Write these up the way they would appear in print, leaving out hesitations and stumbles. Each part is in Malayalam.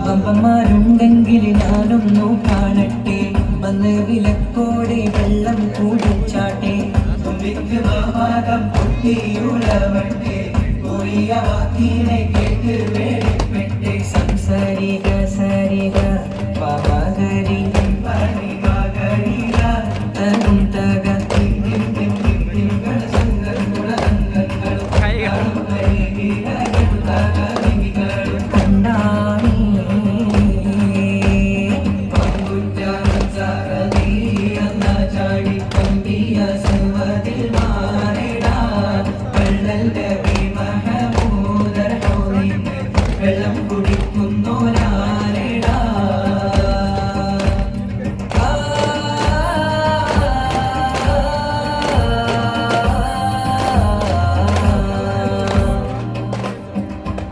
വമ്പന്മാരുണ്ടെങ്കിൽ ഞാനൊന്നു കാണട്ടെ, വന്ന് വിലക്കോടെ വെള്ളം കൂടിച്ചാട്ടെ. പൊട്ടിയുളവട്ടെ ഒളിയ വാക്കിനെ കേട്ട് വേടിപ്പെട്ടെ. സംസാരിക സരിക പവകരി തരും തക വെള്ളം കുടിക്കുന്നോരാരെടാ.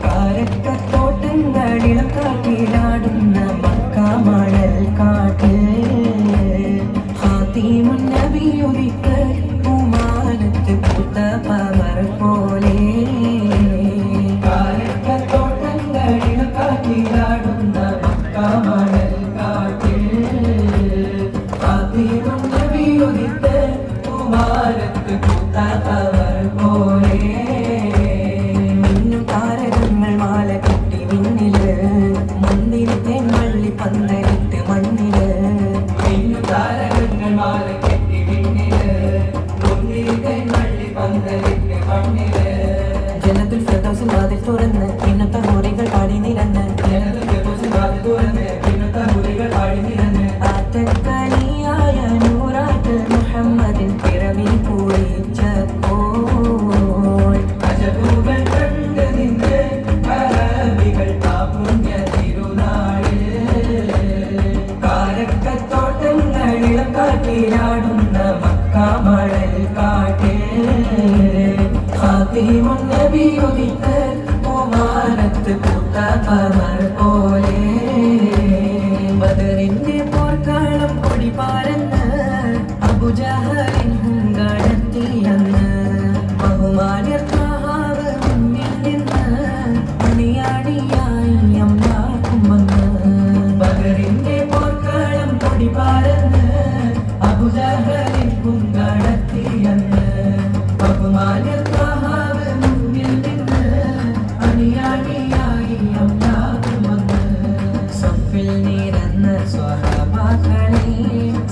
കാരക്കത്തോട്ടങ്ങളിളം കാട്ടിലാടുന്ന മക്കാമണൽ കാട്ടിൽ ഹാത്തിമുൻ നബിയുദിത്ത് പൂമാനത്ത് പൂത്ത പമർ പോലെ. കാട്ടിലാടുന്ന മക്കാമണൽ കാട്ടിൽ ഹാത്തിമുൻ നബിയുദിത്ത് പൂമാനത്ത് പൂത്ത പമർ പോലെ. പന്തലിട്ട് മണ്ണില് താരകങ്ങൾ മാല കെട്ടി വിണ്ണില് പന്തലിട്ട് മണ്ണില്. ജനത്തിൽ ഫിർദൗസിൻ വാതിൽ തുറന്ന് പിന്നത്തെ മുറികൾ പാടി നിരന്ന് ആറ്റക്കനിയായ നൂറാറ്റ് മുഹമ്മദിൻ പിറവി പൂരിച്ചപ്പോൾ അജബുകൾ കണ്ട് നിന്ന് അറബികൾ കാട്ടിലാടുന്ന മക്കാമണൽ കാട്ടിൽ ഹാത്തിമുൻ നബിയുദിത്ത് പൂമാനത്ത് പൂത്ത പമർ പോലെ. ബദറിന്റെ പോർക്കാളം കൊടി പാരന്ന് അബൂജഹലിൻ ഹുങ്കാടത്തിയെന്ന് ബഹുമാന്യർ ത്വാഹാവ് മുന്നിൽ നിന്ന് അണിയാടിയായി അമ്മാക്കും വന്ന്. ബദറിന്റെ പോർക്കാളം കൊടി പാരന്ന് അബൂജഹലിൻ ഹുങ്കാടത്തിയെന്ന് ബഹുമാന്യർ ത്വാഹാവ് മുന്നിൽ നിന്ന് അണിയാടിയായി അമ്മാക്കും വന്ന്. സഫിൽ നിരന്ന സ്വഹാബാക്കളെ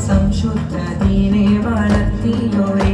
സംശുദ്ധ ദീനെ വളർത്തിയോരേ